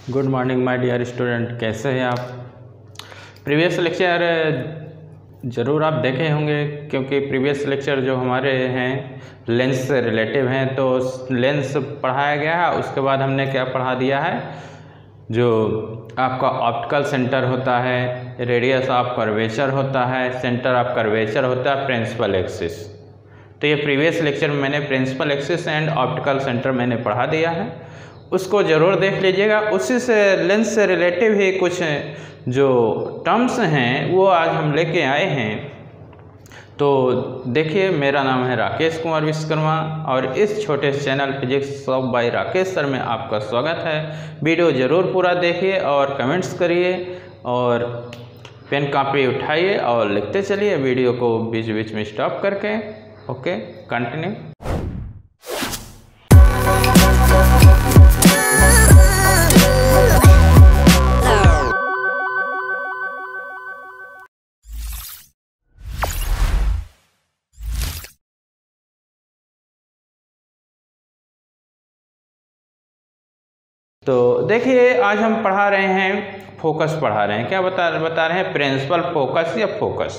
Good morning my dear student, कैसे हैं आप। प्रीवियस लेक्चर ज़रूर आप देखे होंगे क्योंकि प्रीवियस लेक्चर जो हमारे हैं लेंस से रिलेटिव हैं, तो लेंस पढ़ाया गया है। उसके बाद हमने क्या पढ़ा दिया है, जो आपका ऑप्टिकल सेंटर होता है, रेडियस ऑफ कर्वेचर होता है, सेंटर ऑफ कर्वेचर होता है, प्रिंसिपल एक्सिस। तो ये प्रीवियस लेक्चर में मैंने principal axis and optical centre मैंने पढ़ा दिया है, उसको ज़रूर देख लीजिएगा। उसी से लेंस से रिलेटिव ही कुछ जो टर्म्स हैं वो आज हम लेके आए हैं। तो देखिए, मेरा नाम है राकेश कुमार विश्वकर्मा और इस छोटे channel physics solve by Rakesh sir में आपका स्वागत है। वीडियो ज़रूर पूरा देखिए और कमेंट्स करिए और पेन कॉपी उठाइए और लिखते चलिए, वीडियो को बीच बीच में स्टॉप करके। Okay, continue. तो देखिए, आज हम पढ़ा रहे हैं फोकस पढ़ा रहे हैं। क्या बता रहे हैं, प्रिंसिपल फोकस या फोकस,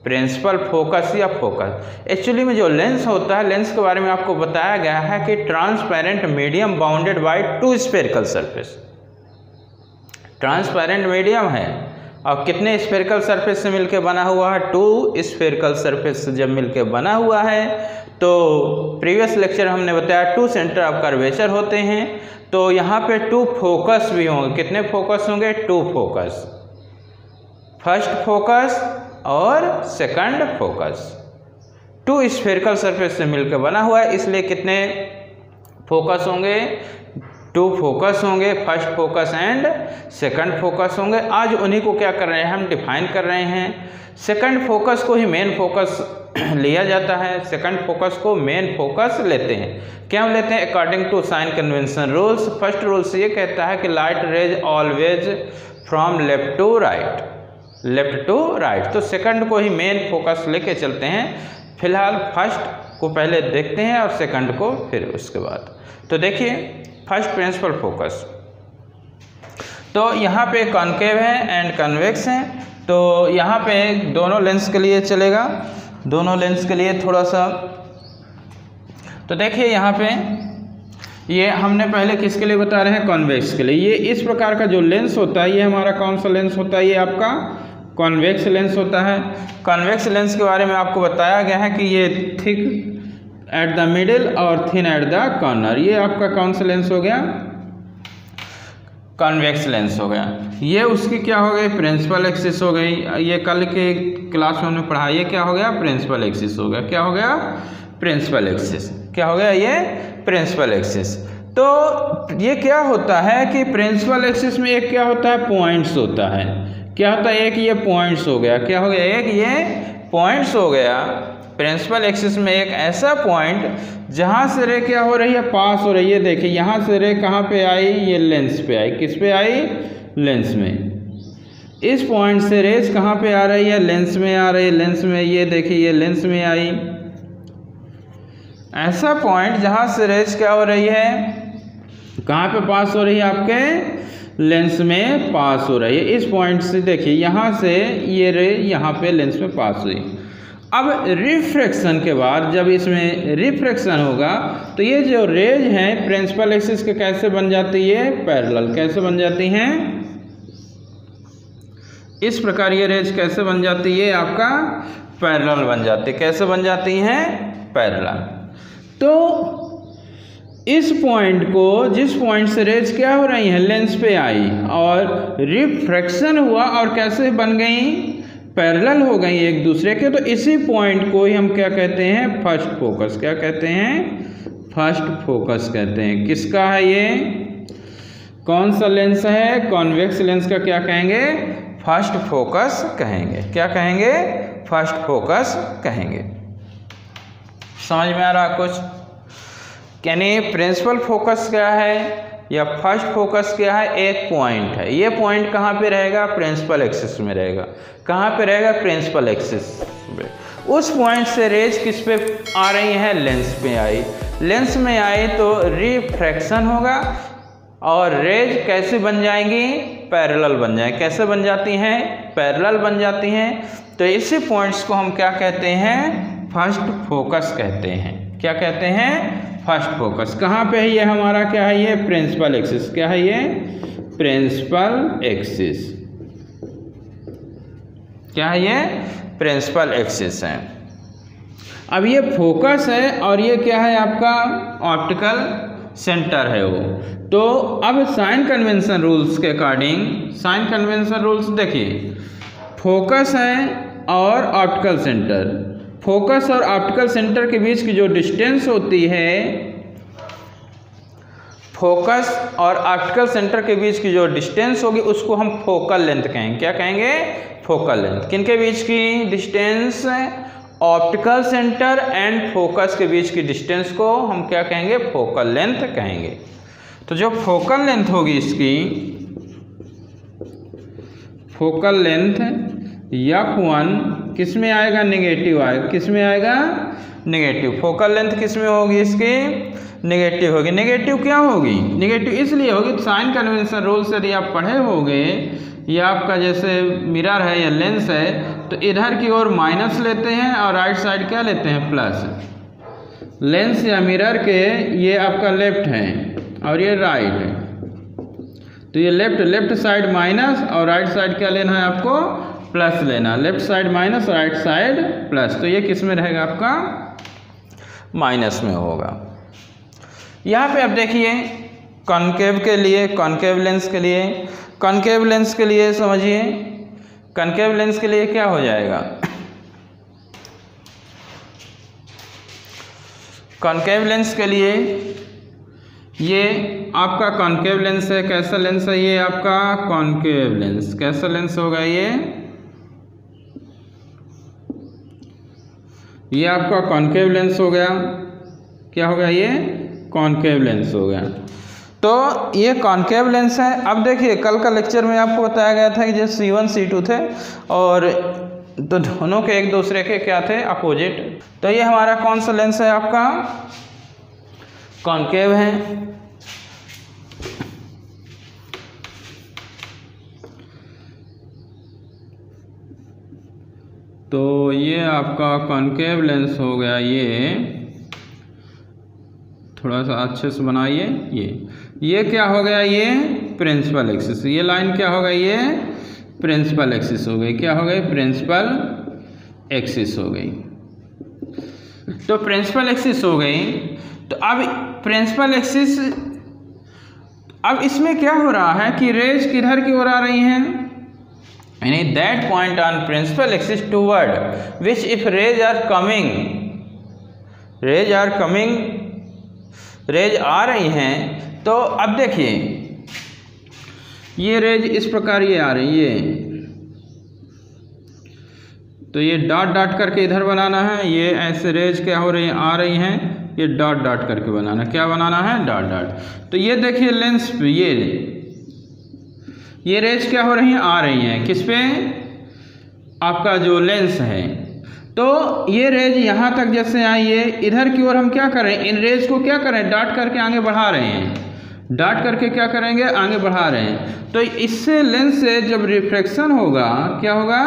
प्रिंसिपल फोकस या फोकस। एक्चुअली में जो लेंस होता है, लेंस के बारे में आपको बताया गया है कि transparent medium bounded by two spherical surface. Transparent medium है और कितने स्फेरिकल सरफेस से मिलकर बना हुआ है, टू स्फेरिकल सरफेस से जब मिलकर बना हुआ है तो प्रीवियस लेक्चर हमने बताया टू सेंटर ऑफ कर्वेचर होते हैं। तो यहाँ पे टू फोकस भी होंगे। कितने फोकस होंगे, टू फोकस, फर्स्ट फोकस और second focus. Two spherical surface से मिलकर बना हुआ है, इसलिए कितने फोकस होंगे, टू फोकस होंगे, first focus and second focus होंगे। आज उन्हीं को क्या कर रहे हैं, हम डिफाइन कर रहे हैं। सेकंड फोकस को ही मेन फोकस लिया जाता है, सेकंड फोकस को मेन फोकस लेते हैं। क्यों लेते हैं, according to sign convention rules. First rules ये कहता है कि light rays always from left to right, left to right. तो सेकंड को ही मेन फोकस लेके चलते हैं। फिलहाल फर्स्ट को पहले देखते हैं और सेकंड को फिर उसके बाद। तो देखिए, फर्स्ट प्रिंसिपल फोकस, तो यहाँ पे कॉन्केव है एंड कन्वेक्स है। तो यहाँ पे दोनों लेंस के लिए चलेगा, दोनों लेंस के लिए थोड़ा सा। तो देखिए यहाँ पे ये हमने पहले किसके लिए बता रहे हैं, कॉन्वेक्स के लिए। ये इस प्रकार का जो लेंस होता है, ये हमारा कौन सा लेंस होता है, ये आपका कॉन्वेक्स लेंस होता है। कॉन्वेक्स लेंस के बारे में आपको बताया गया है कि ये थिक एट द मिडिल और थिन एट द कॉर्नर। ये आपका कौन सा लेंस हो गया, कॉन्वेक्स लेंस हो गया। ये उसकी क्या हो गई, प्रिंसिपल एक्सिस हो गई। ये कल के क्लास में हमने पढ़ा, ये क्या हो गया, प्रिंसिपल एक्सिस हो गया। क्या हो गया, प्रिंसिपल एक्सिस। क्या हो गया, ये प्रिंसिपल एक्सिस। तो ये क्या होता है कि प्रिंसिपल एक्सिस में एक क्या होता है, पॉइंट्स होता है। क्या होता है, एक ये पॉइंट्स हो गया। क्या हो गया, एक ये पॉइंट्स हो गया। प्रिंसिपल एक्सिस में एक ऐसा पॉइंट जहाँ से रे क्या हो रही है, पास हो रही है। देखिए यहाँ से रे कहाँ पे आई, ये लेंस पे आई। किस पे आई, लेंस में। इस पॉइंट से रेज कहाँ पे आ रही है, लेंस में आ रही है, लेंस में। ये देखिए ये लेंस में आई। ऐसा पॉइंट जहाँ से रेज क्या हो रही है, कहाँ पे पास हो रही है, आपके लेंस में पास हो रही है। इस पॉइंट से देखिए यहाँ से ये रे यहाँ पे लेंस में पास हुई। अब रिफ्रैक्शन के बाद जब इसमें रिफ्रैक्शन होगा तो ये जो रेज हैं प्रिंसिपल एक्सिस के कैसे बन जाती है, पैरेलल। कैसे बन जाती हैं, इस प्रकार ये रेज कैसे बन जाती है, आपका पैरेलल बन जाती है। कैसे बन जाती हैं, पैरेलल। तो इस पॉइंट को, जिस पॉइंट से रेज क्या हो रही है, लेंस पे आई और रिफ्रैक्शन हुआ और कैसे बन गई, पैरेलल हो गई एक दूसरे के। तो इसी पॉइंट को ही हम क्या कहते हैं, फर्स्ट फोकस। क्या कहते हैं, फर्स्ट फोकस कहते हैं। किसका है ये, कौन सा लेंस है, कॉन्वेक्स लेंस का क्या कहेंगे, फर्स्ट फोकस कहेंगे। क्या कहेंगे, फर्स्ट फोकस कहेंगे। समझ में आ रहा कुछ, यानी प्रिंसिपल फोकस क्या है या फर्स्ट फोकस क्या है, एक पॉइंट है। ये पॉइंट कहाँ पे रहेगा, प्रिंसिपल एक्सिस में रहेगा। कहाँ पे रहेगा, प्रिंसिपल एक्सिस में। उस पॉइंट से रेज किस पे आ रही है, लेंस पे आई। लेंस में आई तो रिफ्रैक्शन होगा और रेज कैसे बन जाएंगी, पैरेलल बन जाएंगी। कैसे बन जाती हैं, पैरेलल बन जाती हैं। तो इसी पॉइंट्स को हम क्या कहते हैं, फर्स्ट फोकस कहते हैं। क्या कहते हैं, फर्स्ट फोकस। कहाँ पे है ये हमारा, क्या है ये, प्रिंसिपल एक्सिस। क्या है ये, प्रिंसिपल एक्सिस। क्या है ये, प्रिंसिपल एक्सिस है। अब ये फोकस है और ये क्या है आपका ऑप्टिकल सेंटर है वो। तो अब साइन कन्वेंशन रूल्स के अकॉर्डिंग, साइन कन्वेंशन रूल्स देखिए, फोकस है और ऑप्टिकल सेंटर, फोकस और ऑप्टिकल सेंटर के बीच की जो डिस्टेंस होती है, फोकस और ऑप्टिकल सेंटर के बीच की जो डिस्टेंस होगी उसको हम फोकल लेंथ कहेंगे। क्या कहेंगे, फोकल लेंथ। किनके बीच की distance, optical centre and focus के बीच की डिस्टेंस को हम क्या कहेंगे, फोकल लेंथ कहेंगे। तो जो फोकल लेंथ होगी इसकी, फोकल लेंथ F1 किस में आएगा, नेगेटिव आएगा। किस में आएगा, नेगेटिव। फोकल लेंथ किस में होगी इसकी, नेगेटिव होगी। नेगेटिव क्या होगी, नेगेटिव इसलिए होगी, साइन कन्वेंशन रूल्स यदि आप पढ़े होंगे, ये आपका जैसे मिरर है या लेंस है, तो इधर की ओर माइनस लेते हैं और राइट साइड क्या लेते हैं, प्लस। लेंस या मिरर के ये आपका लेफ्ट है और ये राइट है, तो ये लेफ्ट साइड माइनस और राइट साइड क्या लेना है आपको, प्लस लेना। Left side minus, right side plus. तो ये किस में रहेगा आपका, माइनस में होगा। यहाँ पे आप देखिए कॉनकेव के लिए, कॉनकेव लेंस के लिए, कॉनकेव लेंस के लिए समझिए, कॉनकेव लेंस के लिए क्या हो जाएगा, कॉनकेव लेंस के लिए ये आपका कॉनकेव लेंस है। कैसा लेंस है ये आपका, कॉनकेव लेंस। कैसा लेंस होगा ये आपका कॉनकेव लेंस हो गया। क्या हो गया, ये कॉनकेव लेंस हो गया। तो ये कॉनकेव लेंस है। अब देखिए कल का लेक्चर में आपको बताया गया था कि जो C1 C2 थे और तो दोनों के एक दूसरे के क्या थे, अपोजिट। तो ये हमारा कौन सा लेंस है आपका, कॉनकेव है। तो ये आपका कॉनकेव लेंस हो गया। ये थोड़ा सा अच्छे से बनाइए। ये क्या हो गया, ये प्रिंसिपल एक्सिस। ये लाइन क्या हो गई, ये प्रिंसिपल एक्सिस हो गई। क्या हो गई, प्रिंसिपल एक्सिस हो गई। तो प्रिंसिपल एक्सिस हो गई। तो अब प्रिंसिपल एक्सिस, अब इसमें क्या हो रहा है कि रेज किधर की ओर आ रही हैं, यानी that point on principal axis toward which if rays are coming, rays आ रही हैं। तो अब देखिए ये रेज इस प्रकार ये आ रही है, तो ये डॉट डॉट करके इधर बनाना है। ये ऐसे रेज क्या हो रही हैं, आ रही हैं, ये डॉट डॉट करके बनाना। क्या बनाना है, डॉट डॉट। तो ये देखिए लेंस पे ये रेज क्या हो रही हैं, आ रही हैं। किस पे, आपका जो लेंस है। तो ये रेज यहाँ तक जैसे आई है, इधर की ओर हम क्या करें, इन रेज को क्या करें, डॉट करके आगे बढ़ा रहे हैं। डॉट करके क्या करेंगे, आगे बढ़ा रहे हैं। तो इससे लेंस से जब रिफ्रैक्शन होगा, क्या होगा,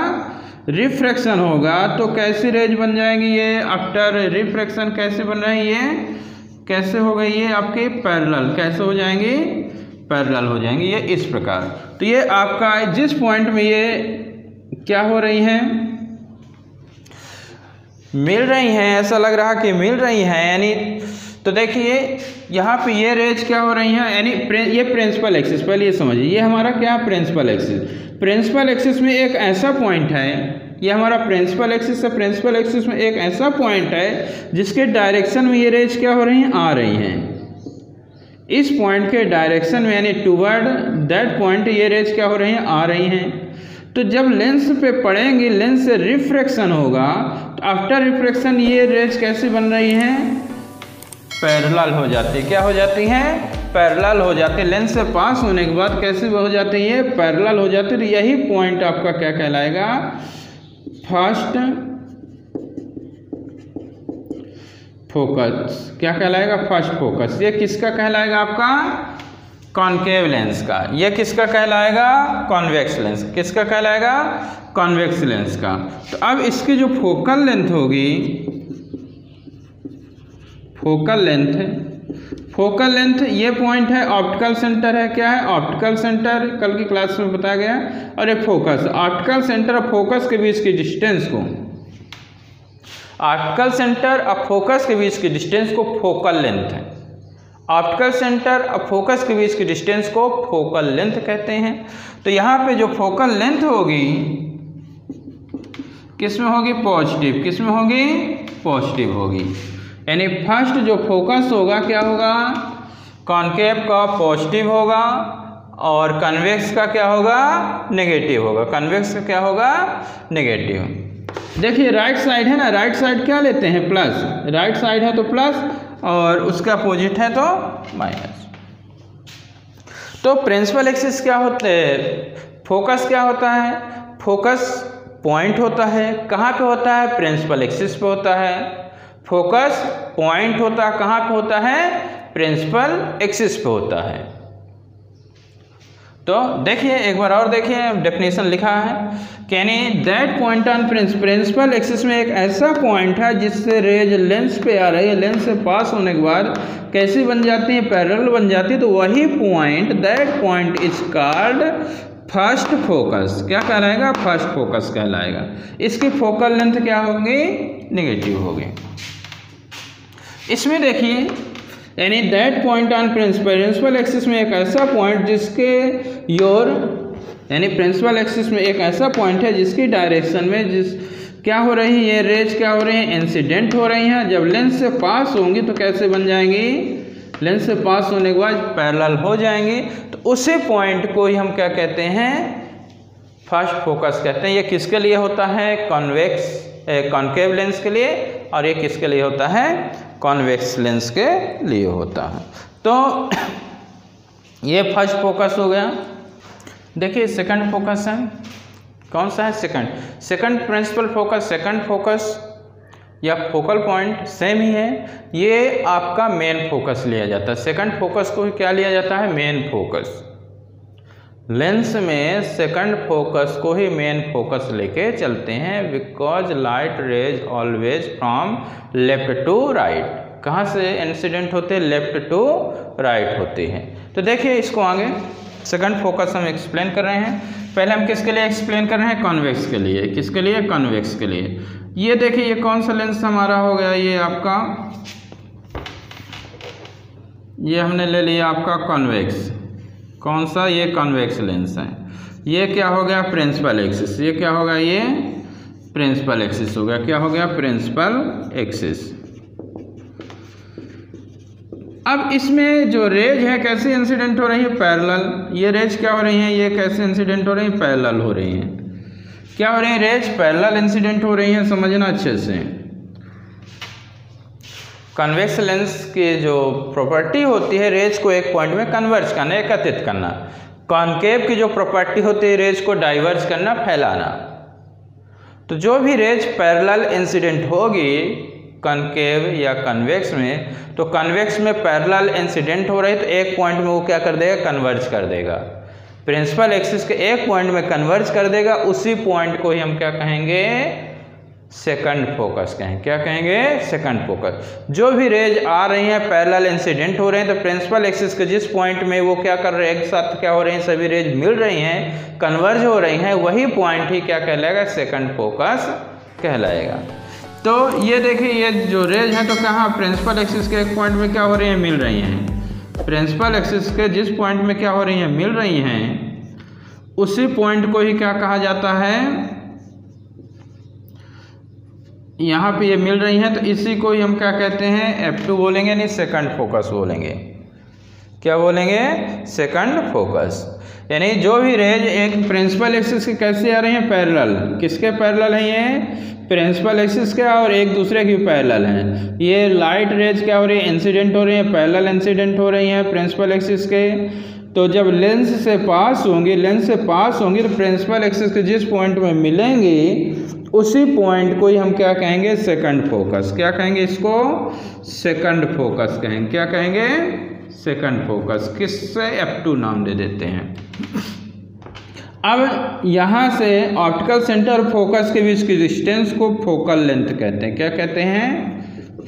रिफ्रैक्शन होगा, तो कैसी रेज बन जाएंगी ये, आफ्टर रिफ्रैक्शन कैसे बन रही है, ये कैसे हो गई, ये आपके पैरेलल। कैसे हो जाएंगी, पैरेलल हो जाएंगी, ये इस प्रकार। तो ये आपका जिस पॉइंट में ये क्या हो रही हैं, मिल रही हैं, ऐसा लग रहा कि मिल रही हैं, यानी तो देखिए यहाँ पे ये रेज क्या हो रही हैं, यानी ये प्रिंसिपल एक्सिस, पहले ये समझिए, ये हमारा क्या प्रिंसिपल एक्सिस। प्रिंसिपल एक्सिस में एक ऐसा पॉइंट है, ये हमारा प्रिंसिपल एक्सिस है। प्रिंसिपल एक्सिस में एक ऐसा पॉइंट है जिसके डायरेक्शन में ये रेज क्या हो रही हैं, आ रही हैं। इस पॉइंट के डायरेक्शन में, यानी टूवर्ड दैट पॉइंट ये रेज क्या हो रही हैं, आ रही हैं। तो जब लेंस पे पड़ेंगी, लेंस से रिफ्रैक्शन होगा, तो आफ्टर रिफ्रैक्शन ये रेज कैसी बन रही हैं, पैरेलल हो जाती है। क्या हो जाती हैं, पैरेलल हो जाती है। लेंस से पास होने के बाद कैसी हो जाती है, पैरेलल हो जाती है। तो यही पॉइंट आपका क्या कहलाएगा, फर्स्ट फोकस। क्या कहलाएगा, फर्स्ट फोकस। ये किसका कहलाएगा, आपका कॉनकेव लेंस का। यह किसका कहलाएगा? Convex lens. किसका कहलाएगा? कॉन्वेक्स लेंस का। तो अब इसकी जो फोकल लेंथ होगी, फोकल लेंथ ये पॉइंट है, ऑप्टिकल सेंटर है। क्या है? ऑप्टिकल सेंटर, कल की क्लास में बताया गया। और ये फोकस, ऑप्टिकल सेंटर और फोकस के बीच की डिस्टेंस को, ऑप्टिकल सेंटर और फोकस के बीच की डिस्टेंस को फोकल लेंथ है। ऑप्टिकल सेंटर और फोकस के बीच की डिस्टेंस को फोकल लेंथ कहते हैं। तो यहाँ पे जो फोकल लेंथ होगी किसमें होगी? पॉजिटिव। किसमें होगी? पॉजिटिव होगी। यानी फर्स्ट जो फोकस होगा क्या होगा? कॉनकेव का पॉजिटिव होगा और कन्वेक्स का क्या होगा? नेगेटिव होगा। कन्वेक्स का क्या होगा? नेगेटिव। देखिए राइट साइड है ना, राइट साइड क्या लेते हैं? प्लस। राइट साइड है तो प्लस और उसका अपोजिट है तो माइनस। तो प्रिंसिपल एक्सिस क्या होते हैं? फोकस क्या होता है? फोकस पॉइंट होता है। कहाँ पे होता है? प्रिंसिपल एक्सिस पे होता है। फोकस पॉइंट होता है, कहाँ पे होता है? प्रिंसिपल एक्सिस पे होता है। तो देखिए एक बार और देखिए, डेफिनेशन लिखा है, यानी that point on principal axis में एक ऐसा पॉइंट है जिससे रेज लेंस पे आ रही है, लेंस से पास होने के बाद कैसी बन जाती है? पैरेलल बन जाती है। तो वही point, that point is called first focus. क्या कहलाएगा? फर्स्ट फोकस कहलाएगा। इसकी फोकल लेंथ क्या होगी? नेगेटिव होगी। इसमें देखिए, यानी that point on principal axis में एक ऐसा पॉइंट जिसके यानी प्रिंसिपल एक्सिस में एक ऐसा पॉइंट है जिसकी डायरेक्शन में क्या हो रही है? ये रेज क्या हो रही है? इंसिडेंट हो रही हैं। जब लेंस से पास होंगी तो कैसे बन जाएंगी? लेंस से पास होने के बाद पैरेलल हो जाएंगी। तो उसी पॉइंट को ही हम क्या कहते हैं? फर्स्ट फोकस कहते हैं। ये किसके लिए होता है? कॉनकेव लेंस के लिए। और ये किसके लिए होता है? कॉन्वेक्स लेंस के लिए होता है। तो ये फर्स्ट फोकस हो गया। देखिए सेकंड फोकस है, कौन सा है? Second principal focus, second focus या फोकल पॉइंट सेम ही है। ये आपका मेन फोकस लिया जाता है। सेकंड फोकस को क्या लिया जाता है? Main focus. लेंस में सेकंड फोकस को ही मेन फोकस लेके चलते हैं, because light rays always from left to right. कहाँ से इंसिडेंट होते हैं? लेफ्ट टू राइट होते हैं। तो देखिए इसको आगे सेकंड फोकस हम एक्सप्लेन कर रहे हैं। पहले हम किसके लिए एक्सप्लेन कर रहे हैं? कॉन्वेक्स के लिए। किसके लिए? कॉन्वेक्स के लिए। ये देखिए ये कौन सा लेंस हमारा हो गया? ये आपका, ये हमने ले लिया आपका कॉन्वेक्स। कौन सा? ये कॉन्वेक्स लेंस है। ये क्या हो गया? Principal axis. ये क्या होगा? ये प्रिंसिपल एक्सिस हो गया। क्या हो गया? Principal axis. अब इसमें जो रेज है कैसे इंसिडेंट हो रही है? पैरेलल। ये रेज क्या हो रही हैं? ये कैसे इंसिडेंट हो रही है? पैरेलल हो रही हैं। क्या हो रही है? रेज पैरेलल इंसिडेंट हो रही हैं। समझना अच्छे से। कन्वेक्स लेंस की जो प्रॉपर्टी होती है, रेज को एक पॉइंट में कन्वर्ज करना, एकत्रित करना। कॉनकेव की जो प्रॉपर्टी होती है, रेज को डाइवर्ज करना, फैलाना। तो जो भी रेज पैरेलल इंसिडेंट होगी कॉनकेव या कन्वेक्स में, तो कन्वेक्स में पैरेलल इंसिडेंट हो रही है तो एक पॉइंट में वो क्या कर देगा? कन्वर्ज कर देगा। प्रिंसिपल एक्सिस के एक पॉइंट में कन्वर्ज कर देगा। उसी पॉइंट को ही हम क्या कहेंगे? सेकंड फोकस कहेंगे। क्या कहेंगे? Second focus. जो भी रेज आ रही हैं पैरेलल इंसिडेंट हो रहे हैं, तो प्रिंसिपल एक्सिस के जिस पॉइंट में वो क्या कर रहे हैं? एक साथ क्या हो रहे हैं? सभी रेज मिल रही हैं, कन्वर्ज हो रही हैं, वही पॉइंट ही क्या कहलाएगा? सेकंड फोकस कहलाएगा। तो ये देखिए ये जो रेज है तो कहाँ? प्रिंसिपल एक्सिस के एक पॉइंट में क्या हो रही हैं? मिल रही हैं। प्रिंसिपल एक्सिस के जिस पॉइंट में क्या हो रही हैं? मिल रही हैं, उसी पॉइंट को ही क्या कहा जाता है? यहाँ पे ये मिल रही हैं तो इसी को ही हम क्या कहते हैं? F2 बोलेंगे, नहीं सेकंड फोकस बोलेंगे। क्या बोलेंगे? Second focus. यानी जो भी रेज एक प्रिंसिपल एक्सिस के कैसे आ रही हैं? पैरेलल। किसके पैरेलल हैं? ये प्रिंसिपल एक्सिस के और एक दूसरे की पैरेलल हैं। ये लाइट रेज क्या हो रही है? इंसिडेंट हो रही है, पैरेलल इंसिडेंट हो रही हैं प्रिंसिपल एक्सिस के। तो जब लेंस से पास होंगी तो प्रिंसिपल एक्सिस के जिस पॉइंट में मिलेंगी उसी पॉइंट को ही हम क्या कहेंगे? Second focus. क्या कहेंगे इसको? सेकंड फोकस कहेंगे। क्या कहेंगे? सेकंड फोकस, किससे F2 नाम दे देते हैं। अब यहाँ से ऑप्टिकल सेंटर और फोकस के बीच की डिस्टेंस को फोकल लेंथ कहते हैं। क्या कहते हैं?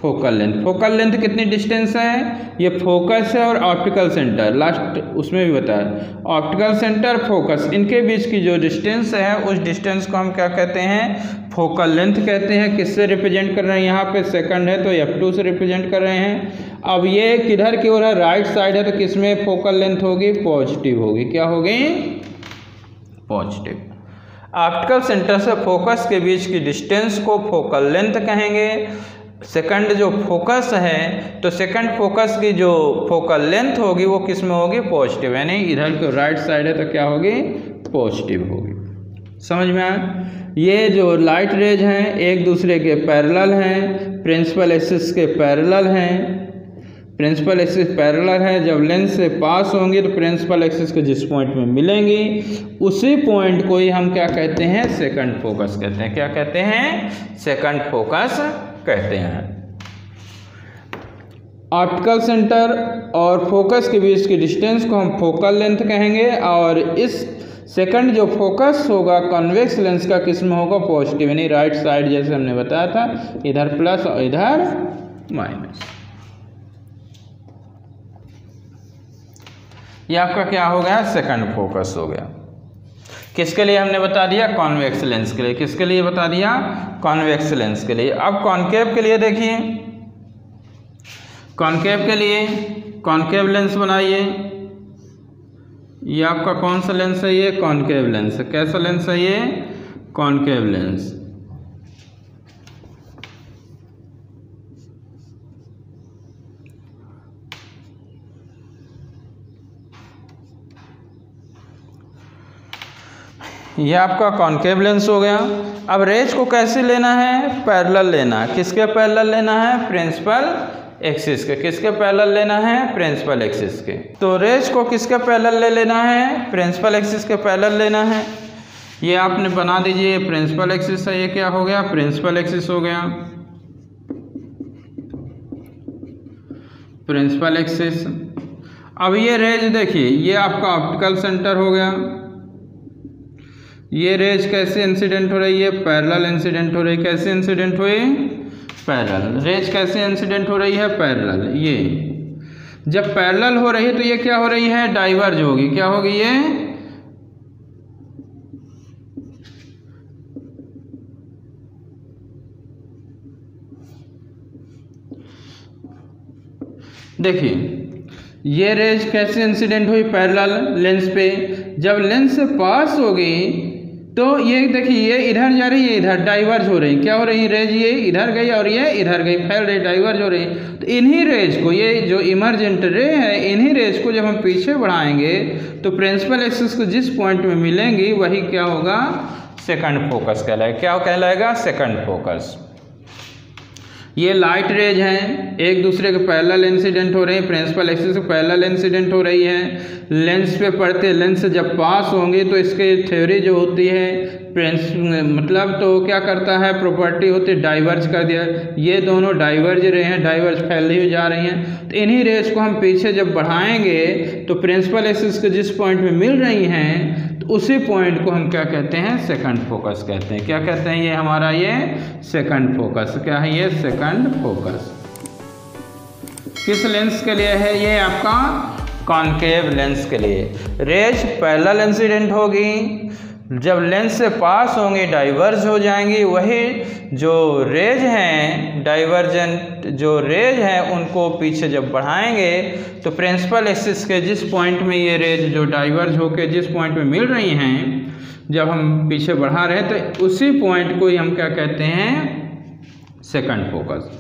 Focal length. फोकल लेंथ कितनी डिस्टेंस है? ये फोकस है और ऑप्टिकल सेंटर, लास्ट उसमें भी बताया, ऑप्टिकल सेंटर फोकस, इनके बीच की जो डिस्टेंस है उस डिस्टेंस को हम क्या कहते हैं? फोकल लेंथ कहते हैं। किससे रिप्रेजेंट कर रहे हैं? यहाँ पे सेकंड है तो F2 से रिप्रेजेंट कर रहे हैं। अब ये किधर की ओर है? राइट साइड है, तो किसमें फोकल लेंथ होगी? पॉजिटिव होगी। क्या होगी? पॉजिटिव। ऑप्टिकल सेंटर से फोकस के बीच की डिस्टेंस को फोकल लेंथ कहेंगे। सेकंड जो फोकस है तो सेकंड फोकस की जो फोकल लेंथ होगी वो किस में होगी? पॉजिटिव, यानी इधर की राइट साइड है तो क्या होगी? पॉजिटिव होगी। समझ में आया? ये जो लाइट रेज हैं एक दूसरे के पैरेलल हैं, प्रिंसिपल एक्सिस के पैरेलल हैं। प्रिंसिपल एक्सिस पैरेलल है, जब लेंस से पास होंगी तो प्रिंसिपल एक्सिस के जिस पॉइंट में मिलेंगी उसी पॉइंट को ही हम क्या कहते हैं? सेकंड फोकस कहते हैं। क्या कहते हैं? सेकंड फोकस कहते हैं। ऑप्टिकल सेंटर और फोकस के बीच की डिस्टेंस को हम फोकल लेंथ कहेंगे, और इस सेकंड जो फोकस होगा कॉन्वेक्स लेंस का किस में होगा? पॉजिटिव, यानी राइट साइड, जैसे हमने बताया था, इधर प्लस और इधर माइनस। ये आपका क्या हो गया? सेकंड फोकस हो गया। किसके लिए हमने बता दिया? कॉन्वेक्स लेंस के लिए। किसके लिए बता दिया? कॉन्वेक्स लेंस के लिए। अब कॉनकेव के लिए देखिए, कॉनकेव के लिए कॉनकेव लेंस बनाइए। ये आपका कौन सा लेंस है? ये कॉनकेव लेंस है। कैसा लेंस है ये? Concave lens. ये आपका कॉनकेव लेंस हो गया। अब रेज को कैसे लेना है? पैरेलल लेना है। किसके पैरेलल लेना है? प्रिंसिपल एक्सिस के। किसके पैरेलल लेना है? प्रिंसिपल एक्सिस के। तो रेज को किसके पैरेलल ले लेना है? प्रिंसिपल एक्सिस के पैरेलल लेना है। ये आपने बना दीजिए, प्रिंसिपल एक्सिस है, ये क्या हो गया? प्रिंसिपल एक्सिस हो गया। Principal axis. अब ये रेज देखिए, ये आपका ऑप्टिकल सेंटर हो गया। ये रेज कैसे इंसिडेंट हो रही है? पैरेलल इंसिडेंट हो रही है। कैसे इंसिडेंट हुई? पैरेलल। रेज कैसे इंसिडेंट हो रही है? पैरेलल। ये जब पैरेलल हो रही है तो ये क्या हो रही है? डाइवर्ज होगी। क्या होगी ये? देखिए ये रेज कैसे इंसिडेंट हुई? पैरेलल लेंस पे। जब लेंस से पास होगी तो ये देखिए, ये इधर जा रही है, इधर डाइवर्ज हो रही। क्या हो रही है? रेज ये इधर गई और ये इधर गई, फैल रही, डाइवर्ज हो रही। तो इन्हीं रेज को, ये जो इमर्जेंट रे है, इन्हीं रेज को जब हम पीछे बढ़ाएंगे तो प्रिंसिपल एक्सिस को जिस पॉइंट में मिलेंगी वही क्या होगा? सेकंड फोकस कहलाएगा। क्या कहलाएगा? Second focus. ये लाइट रेज हैं, एक दूसरे के पैरेलल इंसिडेंट हो रही है, प्रिंसिपल एक्सिस के पैरेलल इंसिडेंट हो रही है। लेंस पे पड़ते, लेंस से जब पास होंगी तो इसकी थ्योरी जो होती है मतलब तो क्या करता है? प्रॉपर्टी होती है डाइवर्ज कर दिया। ये दोनों डाइवर्ज रहे हैं, डाइवर्ज फैलती हुई जा रही हैं। तो इन्हीं रेज को हम पीछे जब बढ़ाएंगे तो प्रिंसिपल एक्सिस के जिस पॉइंट में मिल रही हैं तो उसी पॉइंट को हम क्या कहते हैं? सेकंड फोकस कहते हैं। क्या कहते हैं? ये हमारा ये सेकंड फोकस। क्या है ये? Second focus. किस लेंस के लिए है ये? आपका कॉनकेव लेंस के लिए। रेज पैरेलल इंसिडेंट होगी, जब लेंस से पास होंगी डाइवर्ज हो जाएंगी। वही जो रेज हैं, डाइवर्जेंट जो रेज हैं, उनको पीछे जब बढ़ाएंगे तो प्रिंसिपल एक्सिस के जिस पॉइंट में ये रेज जो डाइवर्ज होकर जिस पॉइंट में मिल रही हैं, जब हम पीछे बढ़ा रहे हैं तो उसी पॉइंट को ही हम क्या कहते हैं? Second focus.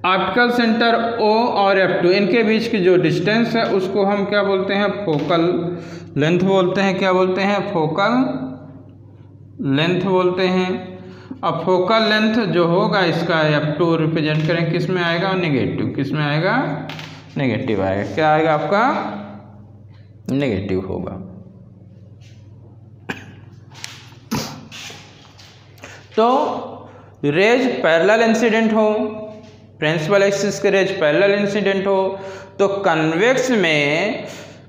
Optical centre O और F2, इनके बीच की जो डिस्टेंस है उसको हम क्या बोलते हैं? फोकल लेंथ बोलते हैं। क्या बोलते हैं? फोकल लेंथ बोलते हैं। अब फोकल लेंथ जो होगा इसका F2 रिप्रेजेंट करें, किस में आएगा? नेगेटिव। किस में आएगा? नेगेटिव आएगा। क्या आएगा आपका? नेगेटिव होगा। तो रेज पैरेलल इंसिडेंट हो, प्रिंसिपल एक्सिस के रेज पैरेलल इंसिडेंट हो तो कन्वेक्स में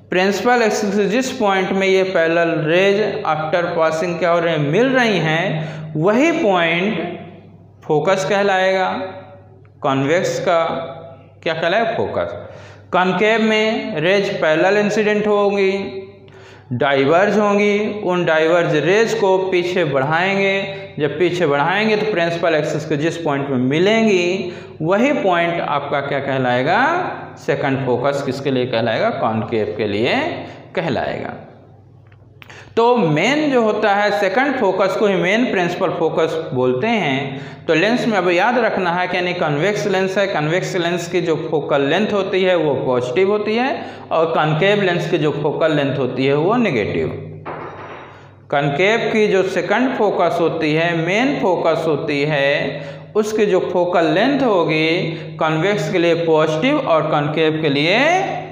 प्रिंसिपल एक्सिस जिस पॉइंट में ये पैरेलल रेज आफ्टर पासिंग क्या हो रहे हैं, मिल रही हैं, वही पॉइंट फोकस कहलाएगा। कॉन्वेक्स का क्या कहलाएगा, फोकस। कॉन्केव में रेज पैरेलल इंसिडेंट होगी, डाइवर्ज होंगी, उन डाइवर्ज रेज को पीछे बढ़ाएंगे, जब पीछे बढ़ाएंगे तो प्रिंसिपल एक्सिस के जिस पॉइंट में मिलेंगी वही पॉइंट आपका क्या कहलाएगा, सेकंड फोकस किसके लिए कहलाएगा, कॉन्केव के लिए कहलाएगा। तो मेन जो होता है सेकंड फोकस को ही मेन प्रिंसिपल फोकस बोलते हैं। तो लेंस में अब याद रखना है कि यानी कन्वेक्स लेंस है, कन्वेक्स लेंस की जो फोकल लेंथ होती है वो पॉजिटिव होती है और कॉन्केव लेंस की जो फोकल लेंथ होती है वो नेगेटिव। कॉन्केव की जो सेकंड फोकस होती है, मेन फोकस होती है, उसकी जो फोकल लेंथ होगी कॉन्वेक्स के लिए पॉजिटिव और कॉन्केव के लिए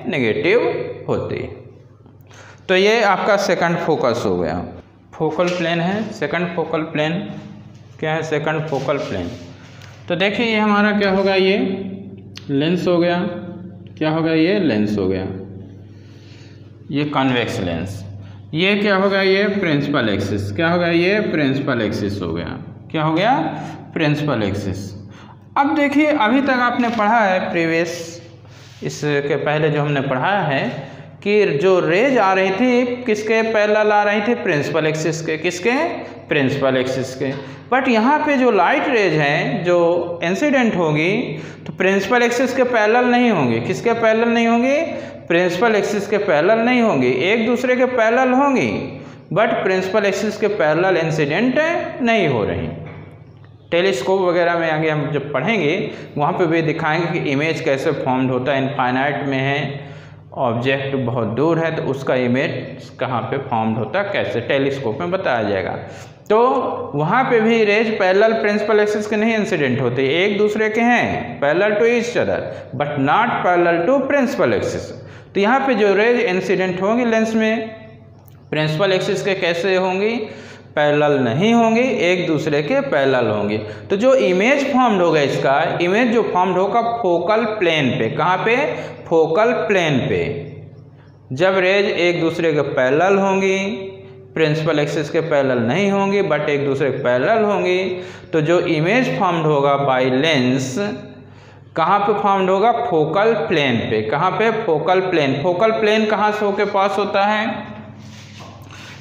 नेगेटिव होती है। तो ये आपका सेकंड फोकस हो गया। फोकल प्लेन है, सेकंड फोकल प्लेन क्या है, सेकंड फोकल प्लेन। तो देखिए ये हमारा क्या होगा, ये लेंस हो गया, क्या होगा, ये लेंस हो गया, ये कॉन्वेक्स लेंस। ये क्या होगा, ये प्रिंसिपल एक्सिस, क्या होगा, ये प्रिंसिपल एक्सिस हो गया, क्या हो गया, प्रिंसिपल एक्सिस। अब देखिए अभी तक आपने पढ़ा है प्रीवियस, इसके पहले जो हमने पढ़ाया है कि जो रेज आ रही थी किसके पैरेलल आ रही थी, प्रिंसिपल एक्सिस के, किसके, प्रिंसिपल एक्सिस के। बट यहाँ पे जो लाइट रेज हैं जो इंसिडेंट होगी तो प्रिंसिपल एक्सिस के पैरेलल नहीं होंगी, किसके पैरेलल नहीं होंगी, प्रिंसिपल एक्सिस के पैरेलल नहीं होंगी, एक दूसरे के पैरेलल होंगी बट प्रिंसिपल एक्सिस के पैरेलल इंसिडेंट नहीं हो रही। टेलीस्कोप वगैरह में आगे हम जब पढ़ेंगे वहाँ पे भी दिखाएंगे कि इमेज कैसे फॉर्म्ड होता है। इनफाइनाइट में है, ऑब्जेक्ट बहुत दूर है तो उसका इमेज कहाँ पे फॉर्म्ड होता है, कैसे, टेलीस्कोप में बताया जाएगा। तो वहाँ पे भी रेज पैरेलल प्रिंसिपल एक्सिस के नहीं इंसिडेंट होते, एक दूसरे के हैं, parallel to each other but not parallel to principal axis. तो यहाँ पे जो रेज इंसिडेंट होंगी लेंस में प्रिंसिपल एक्सिस के कैसे होंगी, पैरेलल नहीं होंगी, एक दूसरे के पैरेलल होंगी। तो जो इमेज फॉर्म्ड होगा, इसका इमेज जो फॉर्म्ड होगा फोकल प्लेन पे, कहाँ पे, फोकल प्लेन पे। जब रेज एक दूसरे के पैरेलल होंगी, प्रिंसिपल एक्सिस के पैरेलल नहीं होंगी बट एक दूसरे के पैरेलल होंगी, तो जो इमेज फॉर्म्ड होगा बाय लेंस कहाँ पे फॉर्म्ड होगा, फोकल प्लेन पे। कहाँ पे, फोकल प्लेन। फोकल प्लेन कहाँ से होके पास होता है,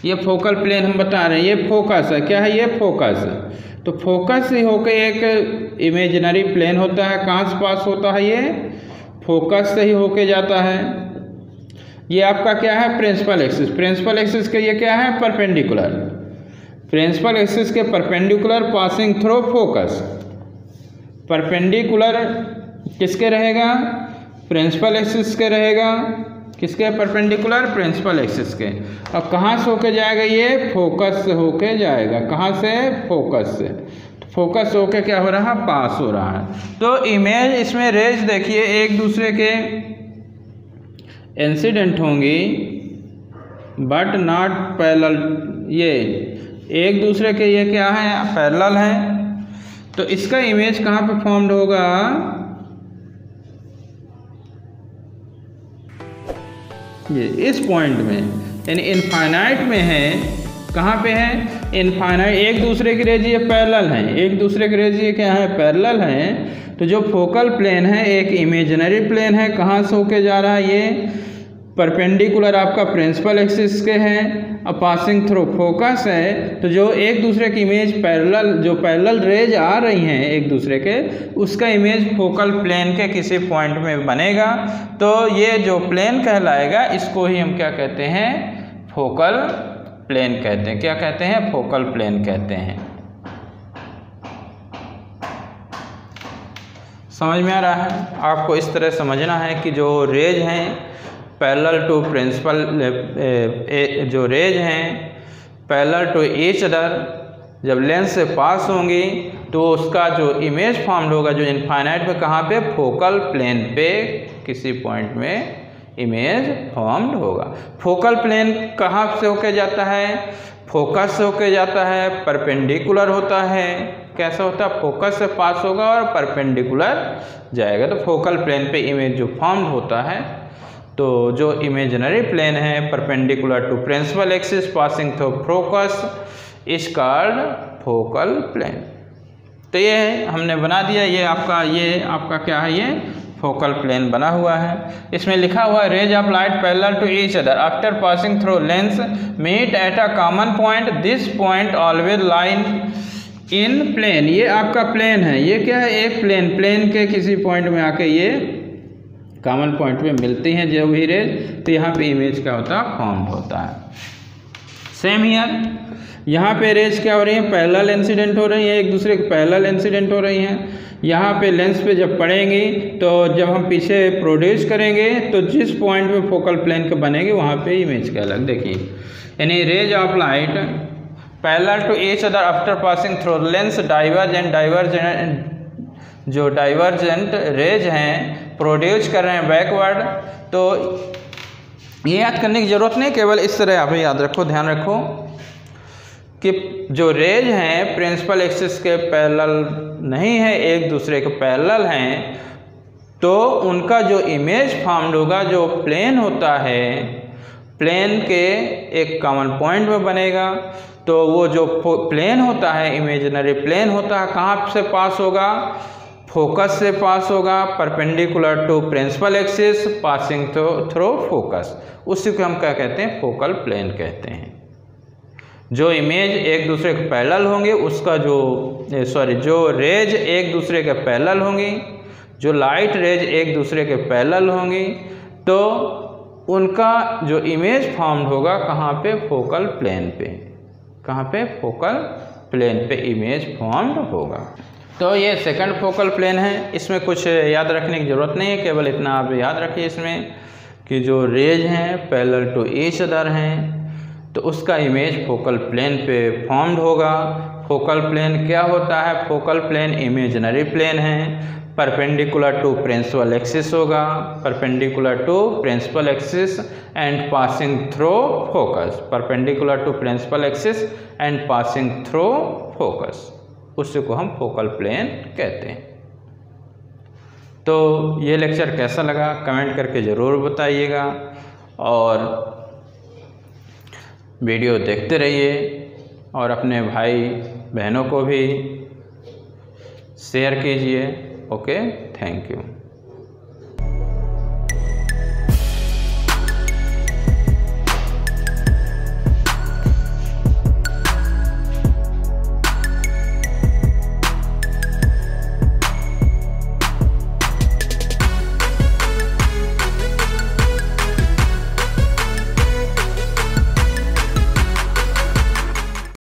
ये फोकल प्लेन हम बता रहे हैं, ये फोकस है, क्या है, ये फोकस। तो फोकस से होके एक इमेजिनरी प्लेन होता है, कहाँ से पास होता है, ये फोकस से ही होके जाता है। ये आपका क्या है, प्रिंसिपल एक्सिस। प्रिंसिपल एक्सिस के ये क्या है, परपेंडिकुलर। प्रिंसिपल एक्सिस के perpendicular passing through focus. Perpendicular किसके रहेगा, प्रिंसिपल एक्सिस के रहेगा, किसके, परपेंडिकुलर प्रिंसिपल एक्सिस के। अब कहाँ से होके जाएगा, ये फोकस से होके जाएगा, कहाँ से, फोकस से। फोकस होके क्या हो रहा है, पास हो रहा है। तो इमेज इसमें रेज देखिए एक दूसरे के इंसिडेंट होंगी बट नॉट पैरेलल, ये एक दूसरे के ये क्या है, पैरेलल है। तो इसका इमेज कहाँ पे फॉर्म्ड होगा, ये इस पॉइंट में, यानी इनफाइनाइट में है। कहाँ पे है, इनफाइनाइट। एक दूसरे की रेज ये पैरेलल हैं, एक दूसरे की रेज ये क्या है, पैरेलल हैं। तो जो फोकल प्लेन है एक इमेजिनरी प्लेन है, कहाँ से होके जा रहा है, ये परपेंडिकुलर आपका प्रिंसिपल एक्सिस के हैं, अब पासिंग थ्रू फोकस है। तो जो एक दूसरे की इमेज पैरेलल, जो पैरेलल रेज आ रही हैं एक दूसरे के, उसका इमेज फोकल प्लेन के किसी पॉइंट में बनेगा। तो ये जो प्लेन कहलाएगा इसको ही हम क्या कहते हैं, फोकल प्लेन कहते हैं। क्या कहते हैं, फोकल प्लेन कहते हैं। समझ में आ रहा है आपको, इस तरह समझना है कि जो रेज हैं पैरेलल टू प्रिंसिपल, जो रेज हैं पैरेलल टू ईच अदर, जब लेंस से पास होंगी तो उसका जो इमेज फॉर्म्ड होगा जो इनफाइनाइट पे, कहाँ पे, फोकल प्लेन पे किसी पॉइंट में इमेज फॉर्म्ड होगा। फोकल प्लेन कहाँ से होके जाता है? फोकस से होके जाता है, परपेंडिकुलर होता है। कैसा होता है? फोकस से पास होगा और परपेंडिकुलर जाएगा। तो फोकल प्लेन पे इमेज जो फॉर्म्ड होता है, तो जो इमेजिनरी प्लेन है perpendicular to principal axis passing through focus is called focal plane. तो ये हमने बना दिया, ये आपका क्या है, ये फोकल प्लेन बना हुआ है। इसमें लिखा हुआ है rays of light parallel to each other after passing through lens meet at a common point, this point always line in plane. ये आपका प्लेन है, ये क्या है, एक प्लेन के किसी पॉइंट में आके ये कॉमन पॉइंट में मिलती हैं जो भी रेज, तो यहाँ पे इमेज क्या होता है, फॉर्म होता है। सेम हियर, यहाँ पे रेज क्या हो रही है, पैरेलल इंसिडेंट हो रही है, एक दूसरे के पैरेलल इंसिडेंट हो रही हैं। यहाँ पे लेंस पे जब पड़ेंगी तो जब हम पीछे प्रोड्यूस करेंगे तो जिस पॉइंट में फोकल प्लेन के बनेगी वहाँ पे इमेज क्या अलग देखिए, यानी rays of light parallel to each other after passing through lens divergent जो डाइवर्जेंट रेज हैं प्रोड्यूस कर रहे हैं बैकवर्ड। तो ये याद करने की ज़रूरत नहीं, केवल इस तरह आप याद रखो, ध्यान रखो कि जो रेज हैं प्रिंसिपल एक्सिस के पैरेलल नहीं है, एक दूसरे के पैरेलल हैं, तो उनका जो इमेज फॉर्म्ड होगा, जो प्लेन होता है, प्लेन के एक कॉमन पॉइंट में बनेगा। तो वो जो प्लेन होता है, इमेजिनरी प्लेन होता है, कहाँ से पास होगा, फोकस से पास होगा, perpendicular to principal axis passing through focus. उसी को हम क्या कहते हैं, फोकल प्लेन कहते हैं। जो इमेज एक दूसरे के पैरेलल होंगे, उसका जो रेज एक दूसरे के पैरेलल होंगी, जो लाइट रेज एक दूसरे के पैरेलल होंगी, तो उनका जो इमेज फॉर्म्ड होगा कहाँ पे, फोकल प्लेन पे। कहाँ पे, फोकल प्लेन पे इमेज फॉर्म्ड होगा। तो ये सेकंड फोकल प्लेन है, इसमें कुछ याद रखने की ज़रूरत नहीं है, केवल इतना आप याद रखिए इसमें कि जो रेज हैं पैरेलल टू ईच अदर हैं, तो उसका इमेज फोकल प्लेन पे फॉर्म्ड होगा। फोकल प्लेन क्या होता है, फोकल प्लेन इमेजिनरी प्लेन है, परपेंडिकुलर टू प्रिंसिपल एक्सिस होगा, perpendicular to principal axis and passing through focus, perpendicular to principal axis and passing through focus, उसी को हम फोकल प्लेन कहते हैं। तो ये लेक्चर कैसा लगा कमेंट करके ज़रूर बताइएगा, और वीडियो देखते रहिए और अपने भाई बहनों को भी शेयर कीजिए। Okay, thank you.